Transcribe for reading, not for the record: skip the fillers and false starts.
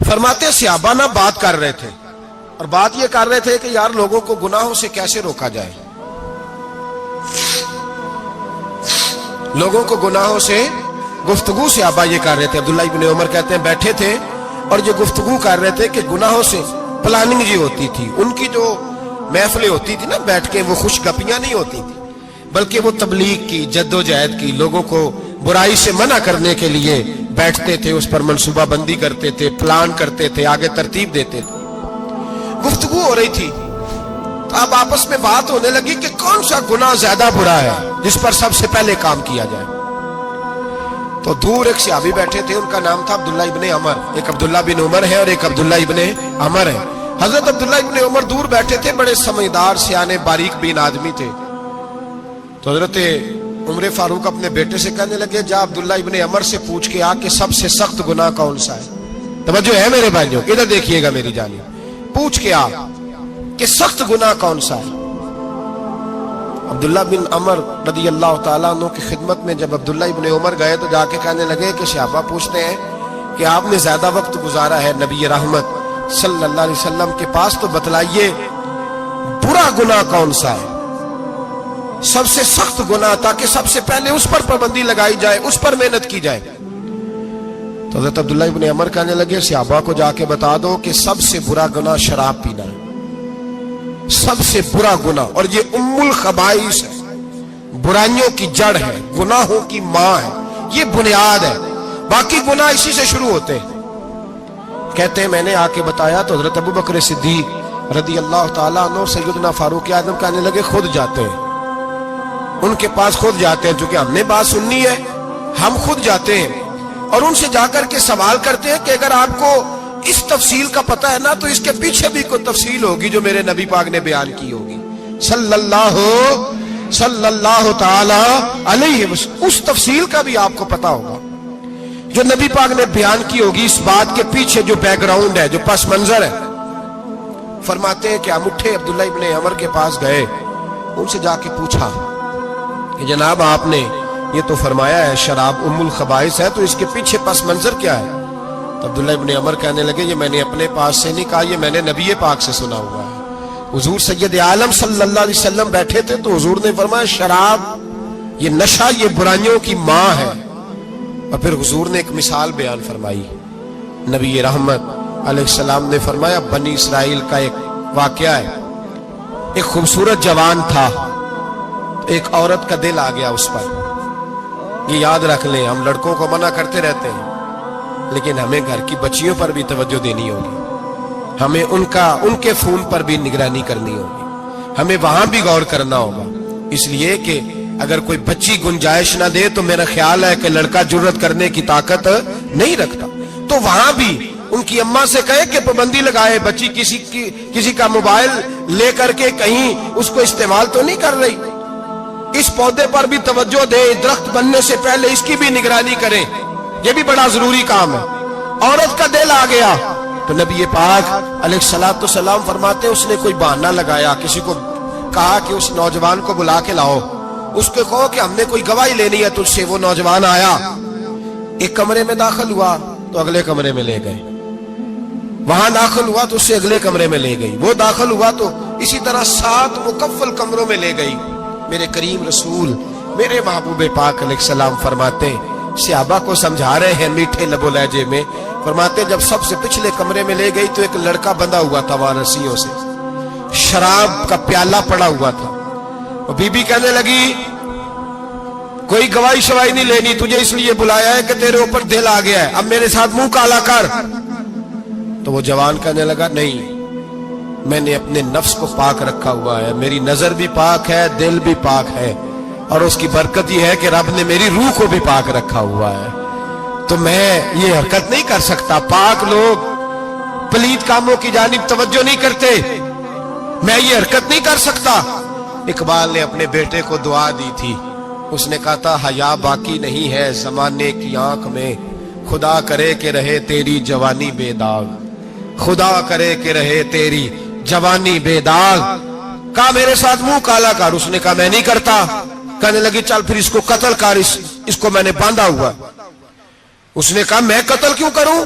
فرماتے صحابہ نہ بات کر رہے تھے، اور بات یہ کر رہے تھے کہ یار لوگوں کو گناہوں سے کیسے روکا جائے، لوگوں کو گناہوں سے گفتگو صحابہ یہ کر رہے تھے۔ عبداللہ ابن عمر کہتے ہیں بیٹھے تھے اور یہ گفتگو کر رہے تھے کہ گناہوں سے پلاننگ جی ہوتی تھی، ان کی جو محفلیں ہوتی تھی نا بیٹھ کے، وہ خوش گپیاں نہیں ہوتی تھی، بلکہ وہ تبلیغ کی جد و جہد کی، لوگوں کو برائی سے منع کرنے کے لیے بیٹھتے تھے، اس پر منصوبہ بندی کرتے تھے، پلان کرتے تھے، آگے ترتیب دیتے تھے۔ گفتگو ہو رہی تھی تو اب آپس میں بات ہونے لگی کہ کون سا گناہ زیادہ برا ہے جس پر سب سے پہلے کام کیا جائے۔ تو دور ایک صحابی بیٹھے تھے، ان کا نام تھا عبداللہ ابن عمر، ایک عبداللہ بن عمر ہے اور ایک عبداللہ ابن عمر ہے۔ حضرت عبداللہ ابن عمر دور بیٹھے تھے، بڑے سمجھدار سیانے باریک بین آدمی تھے۔ تو حضرت عمر فاروق اپنے بیٹے سے کہنے لگے جا عبداللہ ابن عمر سے پوچھ کے آ کہ سب سے سخت گناہ کون سا ہے۔ توجہ ہے میرے بھائیوں، ادھر دیکھیے گا میری جانب، پوچھ کے آ کہ سخت گناہ کون سا ہے۔ عبداللہ بن عمر رضی اللہ تعالیٰ عنہ کی خدمت میں جب عبداللہ ابن عمر گئے تو جا کے کہنے لگے کہ صحابہ پوچھتے ہیں کہ آپ نے زیادہ وقت گزارا ہے نبی رحمت صلی اللہ علیہ وسلم کے پاس، تو بتلائیے برا گناہ کون سا ہے، سب سے سخت گناہ، تاکہ سب سے پہلے اس پر پابندی لگائی جائے، اس پر محنت کی جائے۔ تو حضرت عبداللہ ابن عمر کہنے لگے صحابہ کو جا کے بتا دو کہ سب سے برا گناہ شراب پینا ہے، سب سے برا گناہ، اور یہ ام الخبائث ہے، برائیوں کی جڑ ہے، گناہوں کی ماں ہے، یہ بنیاد ہے، باقی گناہ اسی سے شروع ہوتے ہیں۔ کہتے ہیں میں نے آ کے بتایا تو حضرت ابو بکر صدیق رضی اللہ تعالیٰ عنہ سیدنا فاروق اعظم کہنے لگے خود جاتے ہیں، ان کے پاس خود جاتے ہیں، چونکہ ہم نے بات سننی ہے ہم خود جاتے ہیں اور ان سے جا کر کے سوال کرتے ہیں کہ اگر آپ کو اس تفصیل کا پتہ ہے نا تو اس کے پیچھے بھی کوئی تفصیل ہوگی جو میرے نبی پاک نے بیان کی ہوگی صلی اللہ تعالی علیہ وسلم، اس تفصیل کا بھی آپ کو پتہ ہوگا جو نبی پاک نے بیان کی ہوگی، اس بات کے پیچھے جو بیک گراؤنڈ ہے، جو پس منظر ہے۔ فرماتے ہیں کہ ہم اٹھے عبداللہ ابن عمر کے پاس گئے، ان سے جا کے پوچھا کہ جناب آپ نے یہ تو فرمایا ہے شراب ام الخبائث ہے، تو اس کے پیچھے پس منظر کیا ہے؟ تو عبداللہ ابن عمر کہنے لگے یہ میں نے اپنے پاس سے نہیں کہا، یہ میں نے نبی پاک سے سنا ہوا ہے۔ حضور سید عالم صلی اللہ علیہ وسلم بیٹھے تھے تو حضور نے فرمایا شراب یہ نشہ یہ برائیوں کی ماں ہے، اور پھر حضور نے ایک مثال بیان فرمائی۔ نبی رحمت علیہ السلام نے فرمایا بنی اسرائیل کا ایک واقعہ ہے، ایک خوبصورت جوان تھا، ایک عورت کا دل آ گیا اس پر۔ یہ یاد رکھ لیں، ہم لڑکوں کو منع کرتے رہتے ہیں لیکن ہمیں گھر کی بچیوں پر بھی توجہ دینی ہوگی، ہمیں ان کے فون پر بھی نگرانی کرنی ہوگی، ہمیں وہاں بھی غور کرنا ہوگا، اس لیے کہ اگر کوئی بچی گنجائش نہ دے تو میرا خیال ہے کہ لڑکا جرت کرنے کی طاقت نہیں رکھتا، تو وہاں بھی ان کی اماں سے کہے کہ پابندی لگائے، بچی کسی کا موبائل لے کر کے کہیں اس کو استعمال تو نہیں کر رہی، اس پودے پر بھی توجہ دے، درخت بننے سے پہلے اس کی بھی نگرانی کریں، یہ بھی بڑا ضروری کام ہے۔ عورت کا دل آ گیا تو نبی پاک علیہ الصلوۃ والسلام فرماتے اس نے کوئی بہانہ لگایا، کسی کو کہا کہ اس نوجوان کو بلا کے لاؤ، اس کو کہو کہ ہم نے کوئی گواہی لینی ہے تجھ سے۔ وہ نوجوان آیا، ایک کمرے میں داخل ہوا تو اگلے کمرے میں لے گئے، وہاں داخل ہوا تو اس سے اگلے کمرے میں لے گئی، وہ داخل ہوا تو اسی طرح 7 مکفل کمروں میں لے گئی۔ میرے کریم رسول میرے محبوب پاک علیہ السلام فرماتے صحابہ کو سمجھا رہے ہیں میٹھے لب و لہجے میں، فرماتے جب سب سے پچھلے کمرے میں لے گئی تو ایک لڑکا بندھا ہوا تھا وہاں رسیوں سے، شراب کا پیالہ پڑا ہوا تھا، اور بی بی کہنے لگی کوئی گواہی شواہی نہیں لینی، تجھے اس لیے بلایا ہے کہ تیرے اوپر دل آ گیا ہے، اب میرے ساتھ منہ کالا کر۔ تو وہ جوان کہنے لگا نہیں، میں نے اپنے نفس کو پاک رکھا ہوا ہے، میری نظر بھی پاک ہے، دل بھی پاک ہے، اور اس کی برکت یہ ہے کہ رب نے میری روح کو بھی پاک رکھا ہوا ہے، تو میں یہ حرکت نہیں کر سکتا۔ پاک لوگ پلید کاموں کی جانب توجہ نہیں کرتے، میں یہ حرکت نہیں کر سکتا۔ اقبال نے اپنے بیٹے کو دعا دی تھی، اس نے کہا تھا حیا باقی نہیں ہے زمانے کی آنکھ میں، خدا کرے کہ رہے تیری جوانی بے داغ، خدا کرے کہ رہے تیری جوانی بے داغ۔ کہا میرے ساتھ منہ کالا کر، اس نے کہا میں نہیں کرتا۔ کہنے لگی چل پھر اس کو قتل کر، اس کو میں نے باندھا ہوا۔ اس نے کہا میں قتل کیوں کروں؟